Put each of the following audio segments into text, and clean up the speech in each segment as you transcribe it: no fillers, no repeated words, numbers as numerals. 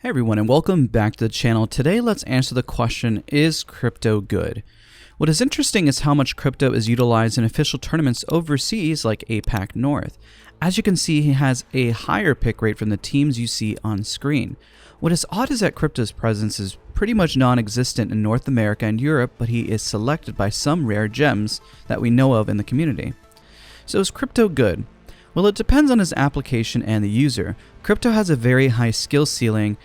Hey everyone, and welcome back to the channel. Today let's answer the question, is crypto good? What is interesting is how much crypto is utilized in official tournaments overseas like APAC North. As you can see, he has a higher pick rate from the teams you see on screen. What is odd is that crypto's presence is pretty much non-existent in North America and Europe, but he is selected by some rare gems that we know of in the community. So is crypto good? Well, it depends on his application and the user. Crypto has a very high skill ceiling,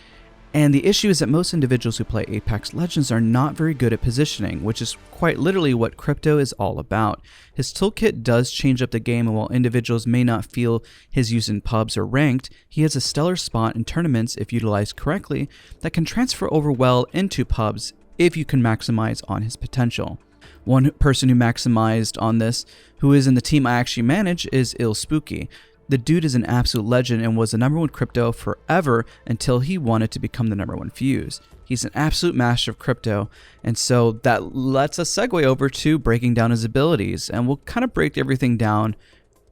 and the issue is that most individuals who play Apex Legends are not very good at positioning, which is quite literally what crypto is all about. His toolkit does change up the game, and while individuals may not feel his use in pubs or ranked, he has a stellar spot in tournaments if utilized correctly that can transfer over well into pubs if you can maximize on his potential. One person who maximized on this, who is in the team I actually manage, is Spooky. The dude is an absolute legend and was the #1 crypto forever until he wanted to become the #1 fuse. He's an absolute master of crypto, and so that lets us segue over to breaking down his abilities, and we'll kind of break everything down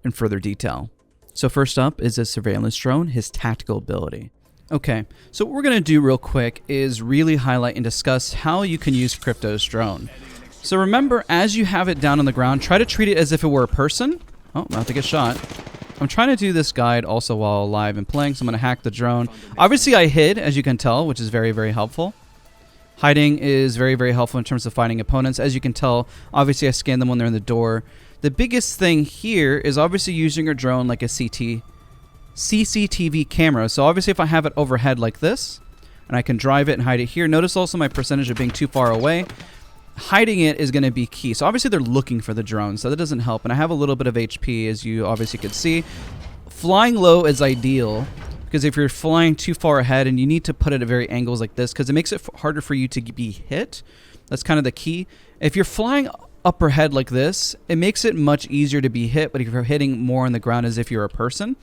in further detail. So first up is his surveillance drone, his tactical ability. Okay, so what we're going to do real quick is really highlight and discuss how you can use crypto's drone. So remember, as you have it down on the ground, try to treat it as if it were a person. Oh, I'm about to get shot. I'm trying to do this guide also while live and playing, so I'm going to hack the drone. Obviously, I hid, as you can tell, which is very, very helpful. Hiding is very, very helpful in terms of fighting opponents. As you can tell, obviously, I scan them when they're in the door. The biggest thing here is obviously using your drone like a CCTV camera. So obviously, if I have it overhead like this, and I can drive it and hide it here, notice also my percentage of being too far away. Hiding it is going to be key. So obviously they're looking for the drone, so that doesn't help. And I have a little bit of HP, as you obviously could see. Flying low is ideal, because if you're flying too far ahead, and you need to put it at very angles like this, because it makes it harder for you to be hit. That's kind of the key. If you're flying upper head like this, it makes it much easier to be hit, but if you're hitting more on the ground as if you're a person,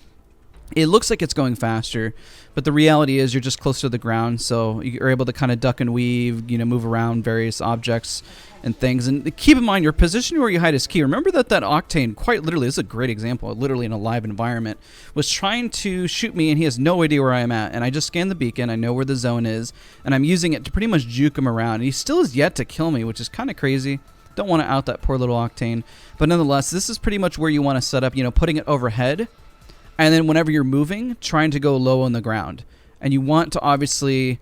it looks like it's going faster, but the reality is you're just close to the ground, so you're able to kind of duck and weave, move around various objects and things. And keep in mind, your position where you hide is key. Remember that Octane, quite literally, this is a great example, literally in a live environment, was trying to shoot me, and he has no idea where I am at. And I just scanned the beacon, I know where the zone is, and I'm using it to pretty much juke him around. And he still is yet to kill me, which is kind of crazy. Don't want to out that poor little Octane. But nonetheless, this is pretty much where you want to set up, putting it overhead. And then whenever you're moving, trying to go low on the ground. And you want to obviously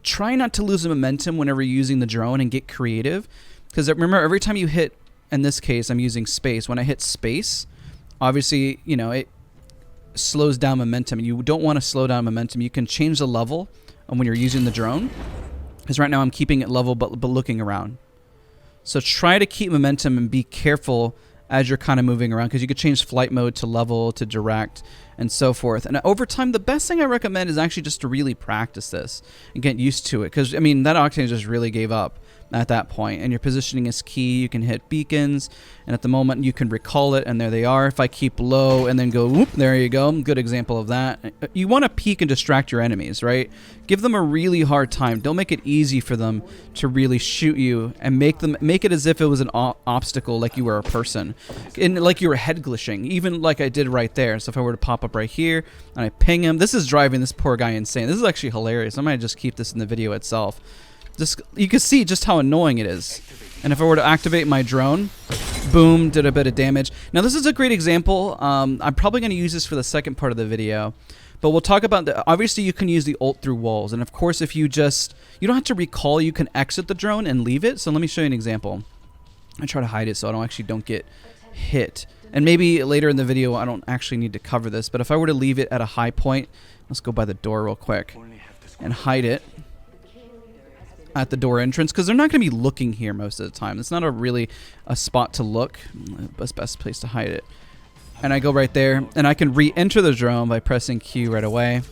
try not to lose the momentum whenever you're using the drone and get creative. Because remember, every time you hit, in this case, I'm using space. When I hit space, obviously, it slows down momentum. And you don't want to slow down momentum. You can change the level when you're using the drone. Because right now I'm keeping it level but looking around. So try to keep momentum and be careful as you're kind of moving around, because you could change flight mode to level, to direct, and so forth. And over time, the best thing I recommend is actually just to really practice this and get used to it, because, that Octane just really gave up at that point. And your positioning is key. You can hit beacons, and at the moment, you can recall it, and there they are. If I keep low and then go, whoop, there you go. Good example of that. You want to peek and distract your enemies, right? Give them a really hard time. Don't make it easy for them to really shoot you, and make it as if it was an obstacle, like you were a person, and like you were head glitching, even like I did right there. So if I were to pop up right here and I ping him, this is driving this poor guy insane. This is actually hilarious. I might just keep this in the video itself. You can see just how annoying it is. And if I were to activate my drone, boom, did a bit of damage. Now this is a great example. I'm probably going to use this for the second part of the video. But we'll talk about, obviously you can use the ult through walls. And of course, if you don't have to recall, you can exit the drone and leave it. So let me show you an example. I try to hide it so I don't get hit. And maybe later in the video, I don't actually need to cover this. But if I were to leave it at a high point, let's go by the door real quick and hide it at the door entrance, because they're not going to be looking here most of the time. It's not really a spot to look. Best place to hide it. And I go right there, and I can re-enter the drone by pressing Q right away.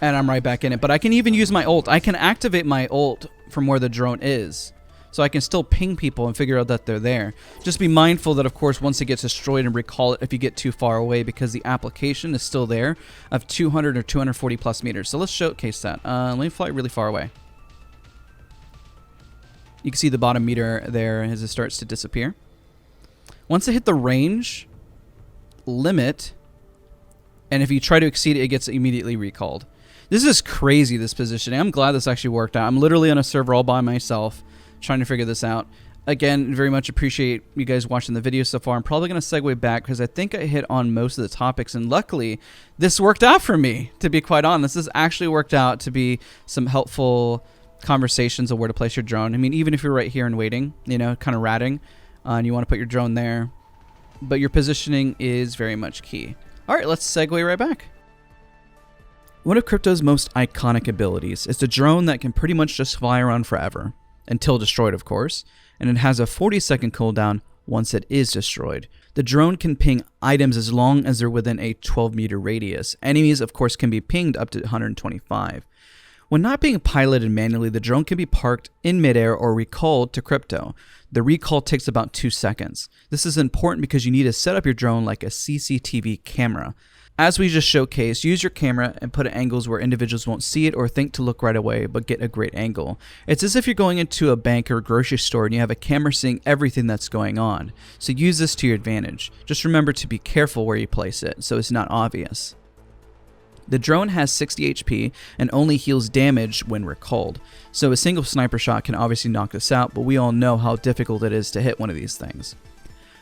And I'm right back in it. But I can even use my ult. I can activate my ult from where the drone is. So I can still ping people and figure out that they're there. Just be mindful that, of course, once it gets destroyed, and recall it if you get too far away, because the application is still there of 200 or 240 plus meters. So let's showcase that. Let me fly really far away. You can see the bottom meter there as it starts to disappear. Once it hit the range limit, and if you try to exceed it, it gets immediately recalled. This is crazy, this positioning. I'm glad this actually worked out. I'm literally on a server all by myself trying to figure this out. Again, very much appreciate you guys watching the video so far. I'm probably going to segue back because I think I hit on most of the topics, and luckily this worked out for me, to be quite honest. This actually worked out to be some helpful conversations of where to place your drone. I mean, even if you're right here and waiting, you know, kind of ratting, and you want to put your drone there, but your positioning is very much key. All right, let's segue right back. One of Crypto's most iconic abilities is the drone that can pretty much just fly around forever, until destroyed, of course, and it has a 40-second cooldown once it is destroyed. The drone can ping items as long as they're within a 12-meter radius. Enemies, of course, can be pinged up to 125. When not being piloted manually, the drone can be parked in midair or recalled to Crypto. The recall takes about 2 seconds. This is important because you need to set up your drone like a CCTV camera. As we just showcased, use your camera and put it at angles where individuals won't see it or think to look right away, but get a great angle. It's as if you're going into a bank or a grocery store and you have a camera seeing everything that's going on. So use this to your advantage. Just remember to be careful where you place it so it's not obvious. The drone has 60 HP and only heals damage when recalled. So a single sniper shot can obviously knock this out, but we all know how difficult it is to hit one of these things.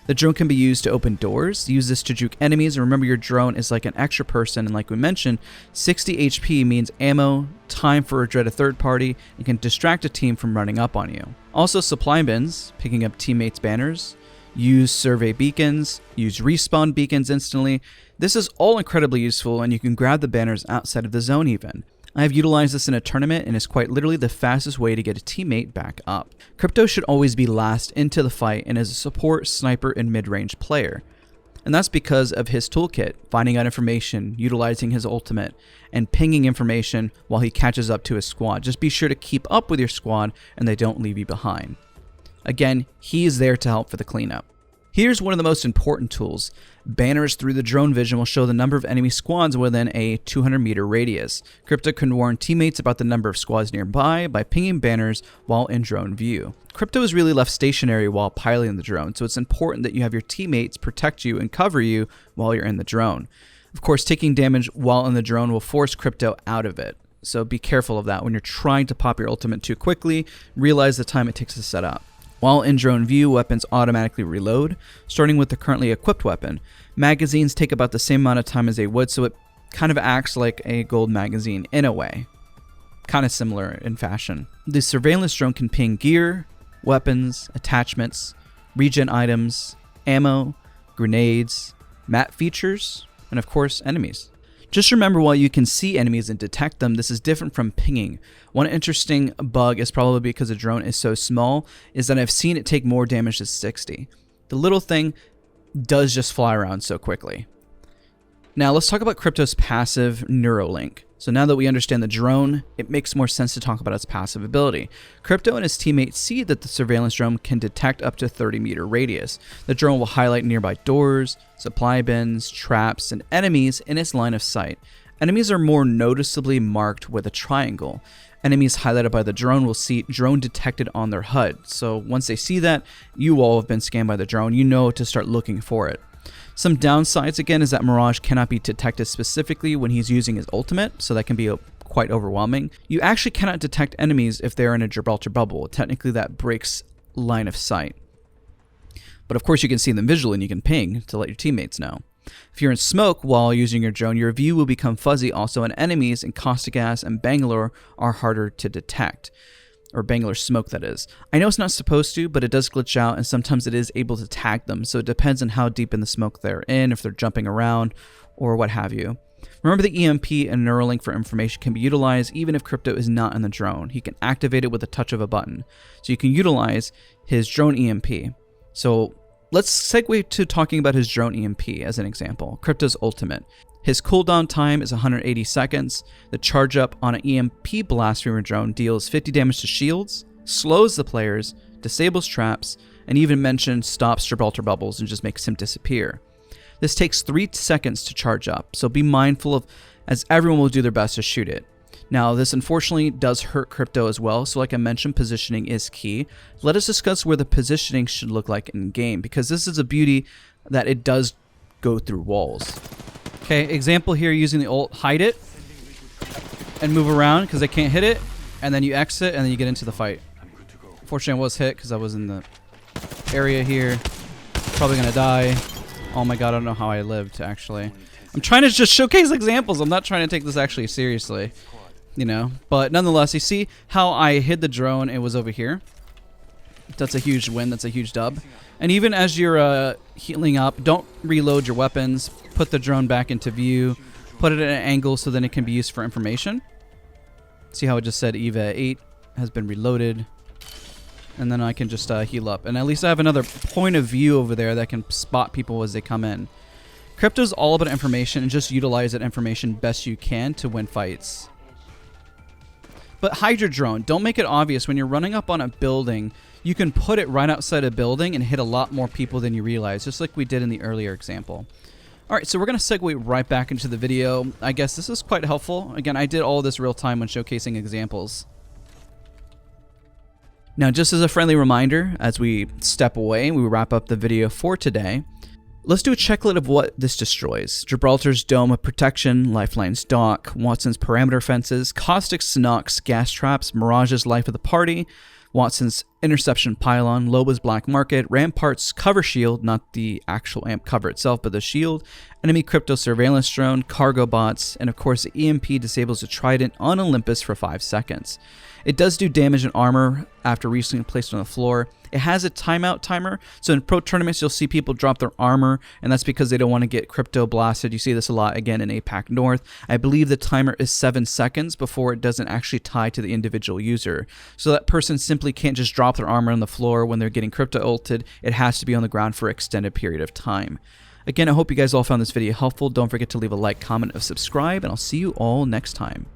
The drone can be used to open doors. Use this to juke enemies, and remember your drone is like an extra person, and like we mentioned, 60 HP means ammo, time for a dread a third party, and can distract a team from running up on you. Also supply bins, picking up teammates' banners, use survey beacons, use respawn beacons instantly. This is all incredibly useful, and you can grab the banners outside of the zone even. I have utilized this in a tournament and is quite literally the fastest way to get a teammate back up. Crypto should always be last into the fight and is a support, sniper, and mid-range player. And that's because of his toolkit, finding out information, utilizing his ultimate, and pinging information while he catches up to his squad. Just be sure to keep up with your squad and they don't leave you behind. Again, he is there to help for the cleanup. Here's one of the most important tools. Banners through the drone vision will show the number of enemy squads within a 200-meter radius. Crypto can warn teammates about the number of squads nearby by pinging banners while in drone view. Crypto is really left stationary while piloting the drone, so it's important that you have your teammates protect you and cover you while you're in the drone. Of course, taking damage while in the drone will force Crypto out of it, so be careful of that. When you're trying to pop your ultimate too quickly, realize the time it takes to set up. While in drone view, weapons automatically reload, starting with the currently equipped weapon. Magazines take about the same amount of time as they would, so it kind of acts like a gold magazine in a way. Kind of similar in fashion. The surveillance drone can ping gear, weapons, attachments, regen items, ammo, grenades, map features, and of course enemies. Just remember, while you can see enemies and detect them, this is different from pinging. One interesting bug is probably because the drone is so small, is that I've seen it take more damage than 60. The little thing does just fly around so quickly. Now let's talk about Crypto's passive Neurolink. So now that we understand the drone, it makes more sense to talk about its passive ability. Crypto and his teammates see that the surveillance drone can detect up to 30-meter radius. The drone will highlight nearby doors, supply bins, traps, and enemies in its line of sight. Enemies are more noticeably marked with a triangle. Enemies highlighted by the drone will see drone detected on their HUD. So once they see that, you all have been scanned by the drone, you know to start looking for it. Some downsides again is that Mirage cannot be detected specifically when he's using his ultimate, so that can be quite overwhelming. You actually cannot detect enemies if they're in a Gibraltar bubble. Technically that breaks line of sight. But of course you can see them visually and you can ping to let your teammates know. If you're in smoke while using your drone, your view will become fuzzy also, and enemies in Caustic Gas and Bangalore are harder to detect. Or Bangalore smoke, that is. I know it's not supposed to, but it does glitch out, and sometimes it is able to tag them, so it depends on how deep in the smoke they're in, if they're jumping around, or what have you. Remember, the EMP and Neurolink for information can be utilized even if Crypto is not in the drone. He can activate it with a touch of a button. So you can utilize his drone EMP. So let's segue to talking about his drone EMP as an example. Crypto's ultimate. His cooldown time is 180 seconds. The charge up on an EMP blast from your drone deals 50 damage to shields, slows the players, disables traps, and even mentioned stops Gibraltar bubbles and just makes him disappear. This takes 3 seconds to charge up, so be mindful of, as everyone will do their best to shoot it. Now, this unfortunately does hurt Crypto as well, so like I mentioned, positioning is key. Let us discuss where the positioning should look like in game, because this is a beauty that it does go through walls. Okay, example here using the ult, hide it. and move around because they can't hit it, and then you exit, and then you get into the fight. Fortunately, I was hit because I was in the area here. Probably gonna die. Oh my god, I don't know how I lived, actually. I'm trying to just showcase examples. I'm not trying to take this actually seriously, you know. But nonetheless, you see how I hid the drone, it was over here. That's a huge win. That's a huge dub. And even as you're healing up, don't reload your weapons. Put the drone back into view. Put it at an angle so then it can be used for information. See how it just said EVA 8 has been reloaded. And then I can just heal up. And at least I have another point of view over there that can spot people as they come in. Crypto's all about information, and just utilize that information best you can to win fights. But hide your drone. Don't make it obvious. When you're running up on a building, you can put it right outside a building and hit a lot more people than you realize, just like we did in the earlier example. Alright, so we're going to segue right back into the video. I guess this is quite helpful. Again, I did all this real time when showcasing examples. Now, just as a friendly reminder, as we step away, we wrap up the video for today, let's do a checklist of what this destroys. Gibraltar's dome of protection, Lifeline's dock, Watson's perimeter fences, Caustic's Nox gas traps, Mirage's life of the party, Watson's interception pylon, Loba's black market, Rampart's cover shield, not the actual AMP cover itself, but the shield, enemy crypto surveillance drone, cargo bots, and of course the EMP disables the Trident on Olympus for 5 seconds. It does do damage and armor after recently placed on the floor. It has a timeout timer, so in pro tournaments you'll see people drop their armor, and that's because they don't want to get crypto blasted. You see this a lot again in APAC North. I believe the timer is 7 seconds before it doesn't actually tie to the individual user. So that person simply can't just drop their armor on the floor when they're getting crypto ulted. It has to be on the ground for an extended period of time. Again, I hope you guys all found this video helpful. Don't forget to leave a like, comment, and subscribe, and I'll see you all next time.